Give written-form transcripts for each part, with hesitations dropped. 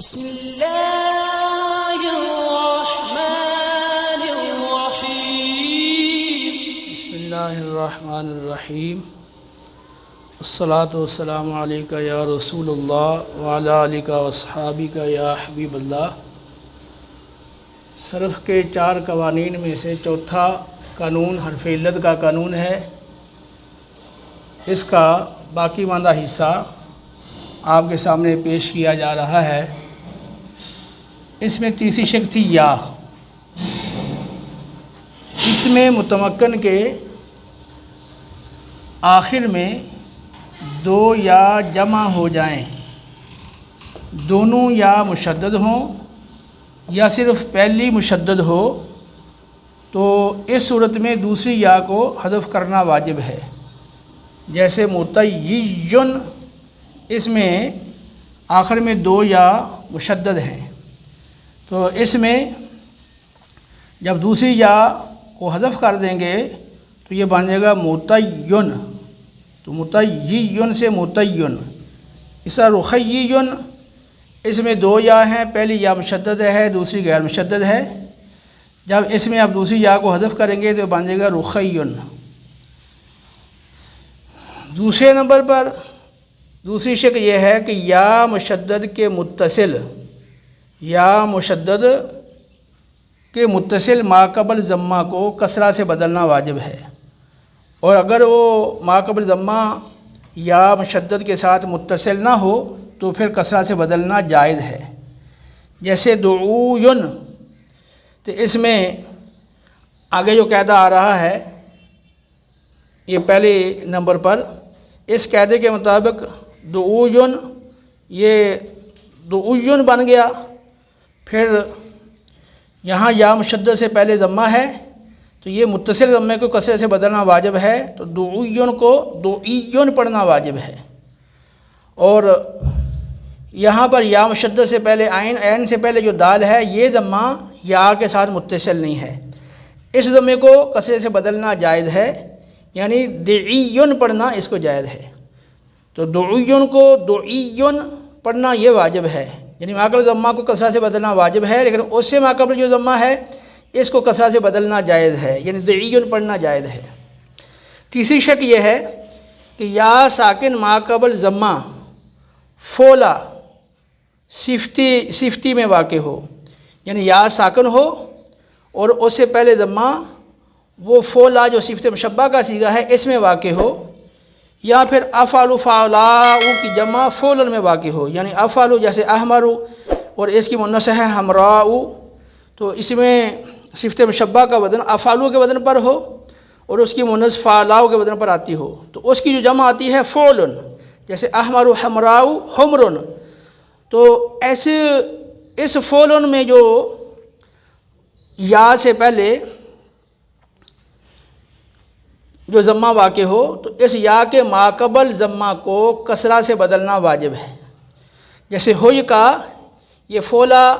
बिस्मिल्लाहिर्रहमानिर्रहीम। अस्सलातु वस्सलामु अलैका या रसूलुल्लाह व अला आलिका व अस्हाबिका या हबीबल्लाह। सर्फ़ के 4 कवानीन में से चौथा कानून हर्फ़ इल्लत का कानून है। इसका बाकी मांदा हिस्सा आपके सामने पेश किया जा रहा है। इसमें तीसरी शक थी या। इसमें मुतमक्कन के आखिर में 2 या जमा हो जाएं, दोनों या मुशद्दद हों या सिर्फ़ पहली मुशद्दद हो, तो इस सूरत में दूसरी या को हज़फ करना वाजिब है। जैसे मुतय्यिन, इसमें आखिर में 2 या मुशद्दद हैं, तो इसमें जब दूसरी या को हज़फ कर देंगे तो ये बन जाएगा मुतय्यिन। तो मुतय्यिन से मुतय्यिन। इसा रुखय्यिन, इसमें 2 या हैं, पहली या मुशद्दद है, दूसरी गैर मुशद्दद है। जब इसमें आप दूसरी या को हज़फ करेंगे तो बन जाएगा रुखय्यिन। दूसरे नंबर पर दूसरी शक यह है कि या मुशद्दद के मुत्तसिल, या मुशद्दद के मुत्तसिल माक़बल ज़म्मा को कसरा से बदलना वाजिब है। और अगर वो माक़बल ज़म्मा या मुशद्दद के साथ मुत्तसिल ना हो तो फिर कसरा से बदलना जायज़ है। जैसे दुऊयुन, तो इसमें आगे जो कायदा आ रहा है, ये पहले नंबर पर इस कायदे के मुताबिक दुऊयुन, ये दुऊयुन बन गया। फिर यहाँ या मुशद्दद से पहले ज़म्मा है, तो ये मुत्तसिल ज़म्मे को कसरे से बदलना वाजिब है, तो दुऊयुन को दुईयुन पढ़ना वाजिब है। और यहाँ पर या मुशद्दद से पहले आइन, ऐन से पहले जो दाल है, ये ज़म्मा या के साथ मुत्तसिल नहीं है। इस ज़म्मे को कसरे से बदलना जायज़ है, यानी दुईयुन पढ़ना इसको जायज़ है। तो दुईयुन को दुईयुन पढ़ना ये वाजिब है, यानी माक़बल ज़म्मा को कसरा से बदलना वाजिब है, लेकिन उससे माक़बल जो ज़म्मा है इसको कसरा से बदलना जायज़ है, यानी दुईयुन पढ़ना जायज़ है। तीसरी शक यह है कि या साकिन माक़बल ज़म्मा फ़ोला सिफ़ती में वाक़े हो, यानी या साकिन हो और उससे पहले ज़म्मा वो फ़ोला जो सिफ़त मुशब्बा का सीगा है इसमें वाक़े हो, या फिर अफ़ालु फ़ालाउ की जमा फ़ौलन में वाक़े हो, यानी अफ़ालु जैसे अहमरु और इसकी मुन्नस है हमराउ, तो इसमें सिफ़त मुशब्बा का वज़न अफ़ालु के वज़न पर हो और उसकी मुन्नस फ़ालाउ के वज़न पर आती हो, तो उसकी जो जमा आती है फ़ौलन, जैसे अहमरु हमराउ हमरुन। तो ऐसे इस फ़ौलन में जो या से पहले जो ज़म्मा वाक़े हो, तो इस या के माक़बल ज़म्मा को कसरा से बदलना वाजिब है। जैसे हुई का, ये फ़ोला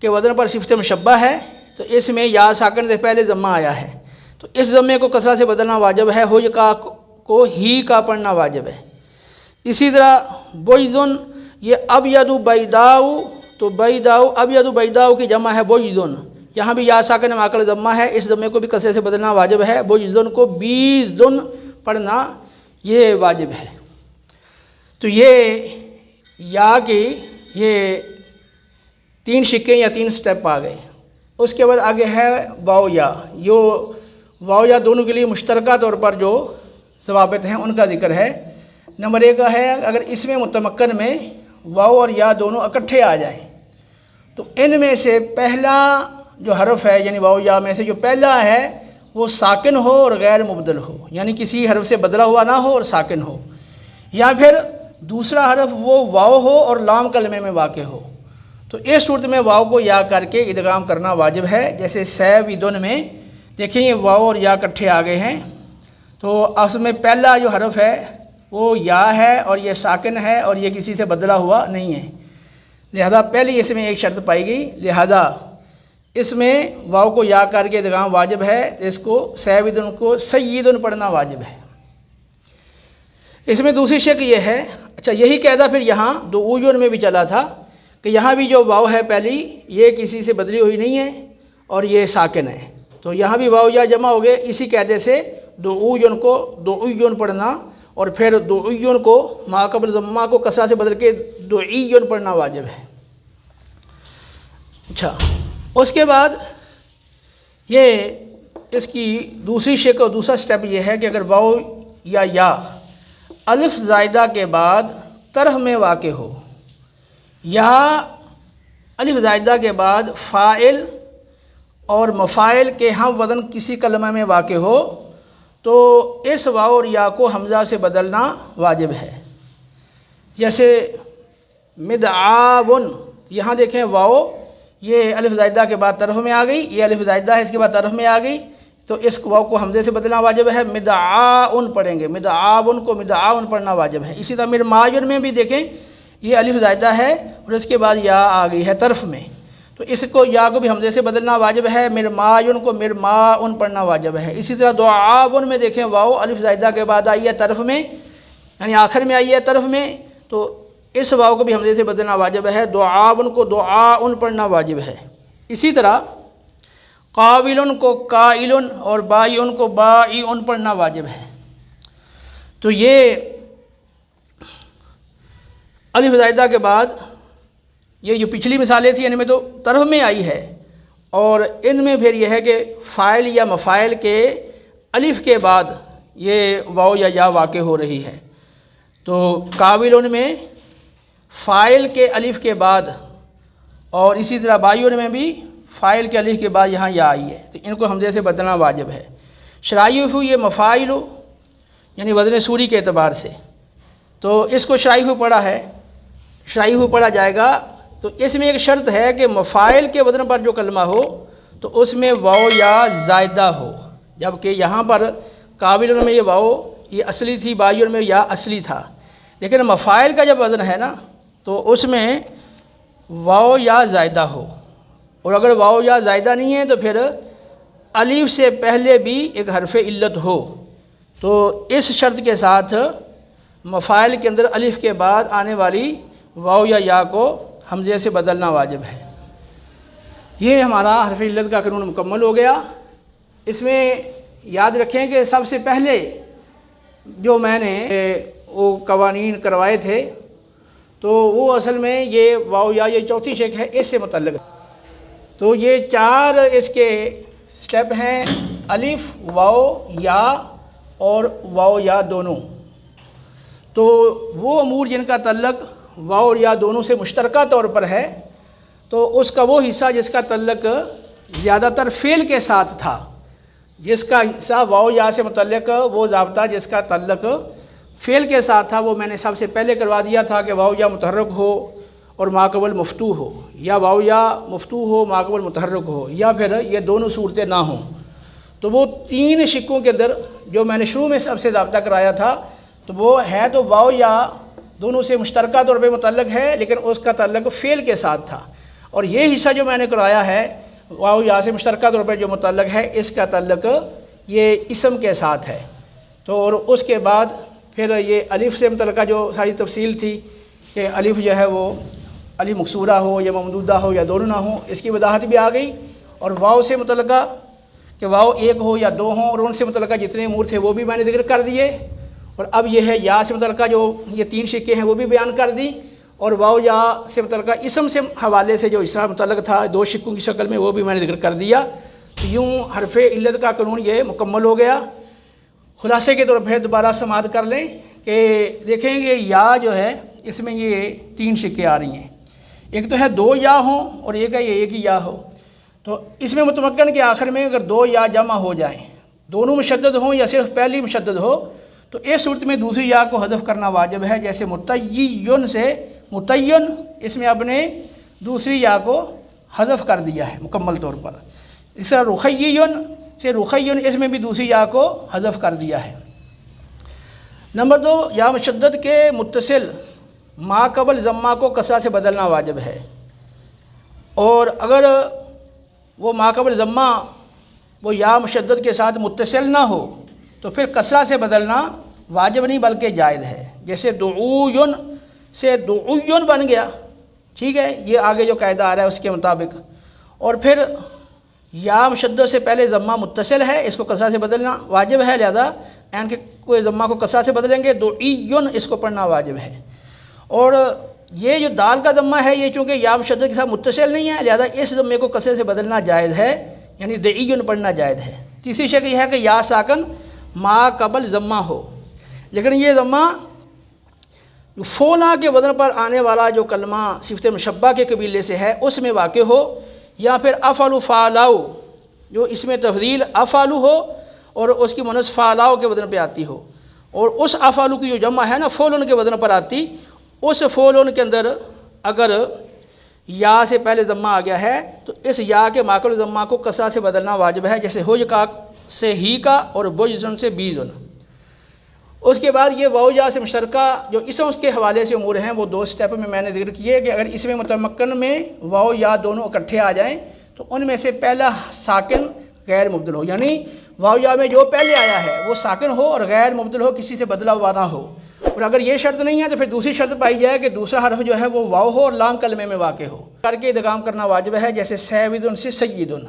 के वज़न पर सिफ़त मुशब्बा है, तो इसमें या साकिन से पहले ज़म्मा आया है, तो इस ज़म्मे को कसरा से बदलना वाजिब है। हुई का को ही का पढ़ना वाजिब है। इसी तरह बोइदुन, ये अबयदु बैदाउ, तो बैदाउ अबयदु बैदाउ की जमा है बोइदुन, यहाँ भी या साकिन माक़बल ज़म्मा है, इस ज़म्मे को भी कसरे से बदलना वाजिब है। बोइदुन को बीजुन पढ़ना ये वाजिब है। तो ये या की ये 3 शिक्के या 3 स्टेप आ गए। उसके बाद आगे है वाव या। यो वाव या दोनों के लिए मुश्तरका तौर पर जो ज़वाबित हैं उनका ज़िक्र है। नंबर 1 का है, अगर इसमें मुतमक्कन में वाव और या दोनों इकट्ठे आ जाएं, तो इनमें से पहला जो हरफ है, यानी वाव या में से जो पहला है वो साकिन हो और गैर मुबदल हो, यानी किसी हरफ से बदला हुआ ना हो और साकिन हो, या फिर दूसरा हरफ वो वाव हो और लाम कलमे में वाक़े हो, तो इस सूरत में वाव को या करके इदगाम करना वाजिब है। जैसे सैविदुन में देखिए वाव और या इकट्ठे आ गए हैं, तो उसमें पहला जो हरफ है वो या है और ये साकिन है और ये किसी से बदला हुआ नहीं है, लिहाजा पहली इसमें एक शर्त पाई गई, लिहाजा इसमें वाव को या करके इदगाम वाजिब है। इसको सैविदुन को सय्यिदुन पढ़ना वाजिब है। इसमें दूसरी शक ये है, अच्छा यही कायदा फिर यहाँ दुऊयुन में भी चला था कि यहाँ भी जो वाव है पहली, ये किसी से बदली हुई नहीं है और ये साकिन है, तो यहाँ भी वाव या जमा हो गए। इसी कायदे से दुऊयन को दुऊयन पढ़ना और फिर दुऊयन को माक़बल ज़म्मा को कसरा से बदल के दुईयन पढ़ना वाजिब है। अच्छा, उसके बाद ये इसकी दूसरी शेक और दूसरा स्टेप ये है कि अगर वाव या अलिफ ज़ायदा के बाद तरह में वाक़े हो, या अलिफ ज़ायदा के बाद फ़ाइल और मफ़ाइल के हम वज़न किसी कलमा में वाक़े हो, तो इस वाव और या को हमज़ा से बदलना वाजिब है। जैसे मिदआउन, यहाँ देखें वाव ये अलिफ ज़ायदा के बाद तरह में आ गई, ये अलिफ ज़ायदा है इसके बाद तरह में आ गई, तो इस वाव को हमज़े से बदलना वाजिब है। मिदआउन पढ़ेंगे, मिदआउन को मिदआउन पढ़ना वाजिब है। इसी तरह मिरमायुन में भी देखें ये अलिफ ज़ायदा है और इसके बाद या आ गई है तरफ में, तो इसको या को भी हमज़े से बदलना वाजिब है। मिरमायुन को मिरमाउन पढ़ना वाजिब है। इसी तरह दुआउन में देखें वाव अलिफ ज़ायदा के बाद आई है तरफ में, यानी आखिर में आई है तरफ में, तो इस वाव को भी हमज़े से बदलना वाजिब है। दुआउन को दुआउन पढ़ना वाजिब है। इसी तरह काबिलुन को काइलुन और बाइउन को बाइउन पढ़ना वाजिब है। तो ये अलिफ ज़ायदा के बाद ये जो पिछली मिसालें थी इनमें तो तरह में आई है, और इनमें फिर यह है कि फ़ाइल या मफ़ाइल के अलिफ के बाद ये वाव या वाक़े हो रही है। तो काबिलुन में फ़ाइल के अलिफ के बाद, और इसी तरह बाइउन में भी फ़ाइल के अलिफ के बाद यहाँ या आई है, तो इनको हमज़े से बदलना वाजिब है। शराइफ़ु ये मफ़ाइल यानी वज़न सूरी के एतबार से, तो इसको शराइफ़ु पढ़ा है, शराइफ़ु पढ़ा जाएगा। तो इसमें एक शर्त है कि मफ़ाइल के वज़न पर जो कलमा हो तो उसमें वाव या ज़ायदा हो, जबकि यहाँ पर काबिल में ये वाव ये असली थी, बायुन में या असली था। लेकिन मफ़ाइल का जब वज़न है ना तो उसमें वाव या ज़ायदा हो, और अगर वाव या ज़ायदा नहीं है तो फिर अलीफ से पहले भी एक हरफ इल्लत हो। तो इस शर्त के साथ मफ़ाइल के अंदर अलिफ के बाद आने वाली वाव या को हमज़े से बदलना वाजिब है। ये हमारा हरफ इल्लत का कानून मुकम्मल हो गया। इसमें याद रखें कि सबसे पहले जो मैंने वो कवानीन करवाए थे तो वो असल में ये वाव या ये चौथी शेख है, इससे मुतल्लिक़। तो ये चार इसके स्टेप हैं, अलिफ वाव या और वाव या दोनों। तो वो अमूर जिनका तल्लक वाव और या दोनों से मुश्तरका तौर पर है, तो उसका वो हिस्सा जिसका तल्लक ज़्यादातर फ़ेल के साथ था, जिसका हिस्सा वाव या से मुतल्लक वो ज़ाब्ता जिसका तल्लक फ़ेल के साथ था, वो मैंने सबसे पहले करवा दिया था कि वाव या मुतहर्रिक हो और माक़बल मफ्तू हो, या वाव या मफ्तू हो माक़बल मुतहर्रिक हो, या फिर ये दोनों सूरतें ना हों। तो वो तीन शिक्कों के अंदर जो मैंने शुरू में सबसे ज़ाब्ता कराया था, तो वो है तो वाव या दोनों से मुश्तरका तौर पे मुतल्लक है, लेकिन उसका तल्लक फ़ेल के साथ था। और ये हिस्सा जो मैंने कराया है वाव या से मुश्तरका तौर पे जो मुतल्लक है, इसका तल्लक ये इसम के साथ है। तो और उसके बाद फिर ये अलिफ से मुतल्लका जो सारी तफसील थी कि अलिफ जो है वो अली मकसूरा हो या ममदूदा हो या दोनों ना हो, इसकी वजाहत भी आ गई। और वाव से मुतल्लका कि वाव एक हो या दो हों, और उनसे मुतल्लका जितने अमूर थे वो भी मैंने जिक्र कर दिए। और अब यह है या से मुतल्लका जो ये तीन शिक्के हैं वो भी बयान कर दी, और वाव या से मुतल्लका इसम से हवाले से जो इसरा मुतल्लक था दो शिक्कों की शक्ल में, वो भी मैंने जिक्र कर दिया। तो यूँ हरफ इल्लत का कानून ये मुकम्मल हो गया। खुलासे के तौर पर दोबारा समाअत कर लें कि देखेंगे या जो है इसमें ये तीन शिक्के आ रही हैं, एक तो है दो या हों और एक है ये एक ही या हो। तो इसमें मुतमक्कन के आखिर में अगर दो या जमा हो जाएं, दोनों मुशद्दद हों या सिर्फ पहली मुशद्दद हो, तो इस सूरत में दूसरी या को हज़फ करना वाजिब है। जैसे मुतय्यन से मुतय्यन, इसमें आपने दूसरी या को हज़फ कर दिया है मुकम्मल तौर पर। इस तरह रुखय्यन से रुखय्यन, इसमें भी दूसरी या को हज़फ कर दिया है। नंबर दो, या मुशद्दद के मुत्तसिल माक़बल ज़म्मा को कसरा से बदलना वाजिब है, और अगर वो माक़बल ज़म्मा वो या मुशद्दद के साथ मुत्तसिल ना हो तो फिर कसरा से बदलना वाजिब नहीं बल्कि जायज़ है। जैसे दुऊयुन से दुऊयुन बन गया, ठीक है, ये आगे जो कायदा आ रहा है उसके मुताबिक। और फिर या मुशद्दद से पहले ज़म्मा मुत्तसिल है, इसको कसरा से बदलना वाजिब है, लिहाजा एन के कोई ज़म्मा को कसरा से बदलेंगे, दुईयुन इसको पढ़ना वाजिब है। और ये जो दाल का ज़म्मा है ये चूँकि या मुशद्दद के साथ मुत्तसिल नहीं है, लिहाजा इस ज़म्मे को कसरे से बदलना जायज़ है, यानी दुईयुन पढ़ना जायज़ है। तीसरी शक्ल यह है कि या साकन मा कबल ज़म्मा हो, लेकिन ये ज़म्मा फ़ोला के वज़न पर आने वाला जो कलमा सिफ़त मुशब्बा के कबीले से है उसमें वाक़ हो, या फिर अफ़लु फ़ालाउ जो इसमें तफ़दील अफ़ालु हो और उसकी मुनस फ़ालाउ के वज़न पर आती हो, और उस अफ़ालु की जो जमा है ना फ़ोलन के वज़न पर आती, उस फ़ोलन के अंदर अगर या से पहले ज़म्मा आ गया है तो इस या के माकल ज़म्मा को कसरा से बदलना वाजिब है, जैसे हुज का से ही का और बुज़ुन से बीजुन। उसके बाद ये वाव या से मुश्तरका जो इसम के हवाले से उमूर हैं वो दो स्टेप में मैंने जिक्र किए कि अगर इसमें मुतमक्कन में वाव या दोनों इकट्ठे आ जाएं तो उनमें से पहला साकिन गैर मुबदल हो, यानी वाव या में जो पहले आया है वो साकिन हो और गैर मुबदल हो, किसी से बदला हुआ ना हो। और अगर ये शर्त नहीं है तो फिर दूसरी शर्त पाई जाए कि दूसरा हर्फ जो है वो वाव हो और लाम कलमे में वाक़ हो, करके इदगाम करना वाजिब है, जैसे सैविदुन से सय्यिदुन।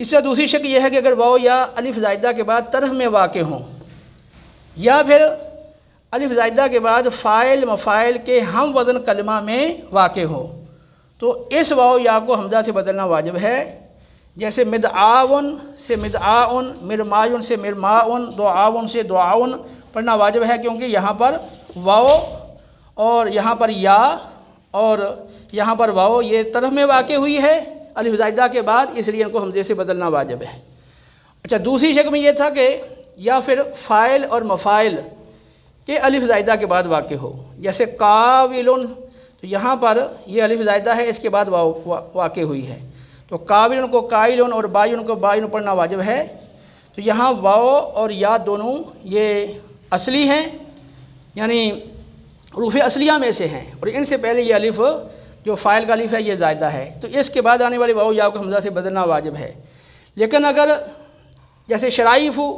इससे दूसरी शक्ल यह है कि अगर वाव या अलिफ ज़ायदा के बाद तरह में वाक़ हों, या फिर अलिफ ज़ायदा के बाद फ़ाइल मफ़ाइल के हम वज़न कलमा में वाक़ हो, तो इस वाव या को हमज़ा से बदलना वाजिब है, जैसे मिदआउन से मिदआउन, मिरमायुन से मिरमाउन, दुआउन से दुआउन पढ़ना वाजिब है, क्योंकि यहाँ पर वाव और यहाँ पर या और यहाँ पर वाव ये तरफ में वाक़ हुई है अलिफ ज़ायदा के बाद, इसलिए इनको हमज़े से बदलना वाजिब है। अच्छा, दूसरी शक्ल में ये था कि या फिर फ़ाइल और मफ़ाइल के अलिफ ज़ायदा के बाद वाक़ हो, जैसे काविलुन, तो यहाँ पर ये अलिफ ज़ायदा है, इसके बाद वाक़ हुई है, तो काविलुन को काइलुन और बायुन को बायुन पढ़ना वाजिब है। तो यहाँ वाव और या दोनों ये असली हैं, यानी रूफ़ असलिया में से हैं, और इनसे पहले ये अलिफ जो फ़ाइल का अलिफ है ये ज़ायदा है, तो इसके बाद आने वाली वाव या को हमज़ा से बदलना वाजिब है। लेकिन अगर जैसे शराइफ़ु,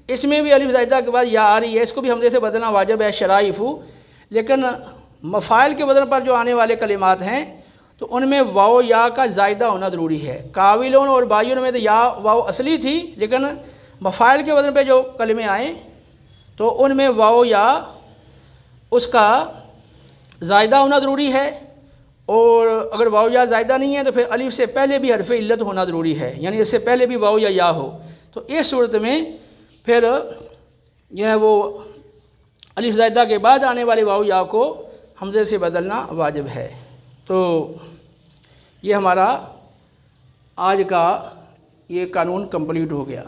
इसमें भी अलिफ ज़ायदा के बाद या आ रही है, इसको भी हमज़े से बदलना वाजिब है शराइफ़ु, लेकिन मफ़ाइल के वज़न पर जो आने वाले कलिमात हैं तो उनमें वाव या का ज़ायदा होना ज़रूरी है। काविलों और बायुन में तो या वाव असली थी, लेकिन मफ़ाइल के वज़न पे जो कलिमे आए तो उनमें वाव या उसका ज़ायदा होना ज़रूरी है, और अगर वाव या ज़ायदा नहीं है तो फिर अलिफ से पहले भी हरफ इल्लत होना ज़रूरी है, यानी इससे पहले भी वाव या हो, तो इस सूरत में फिर यह है वो अलिफ ज़ायदा के बाद आने वाले वाव या को हमज़े से बदलना वाजिब है। तो ये हमारा आज का ये कानून कंप्लीट हो गया।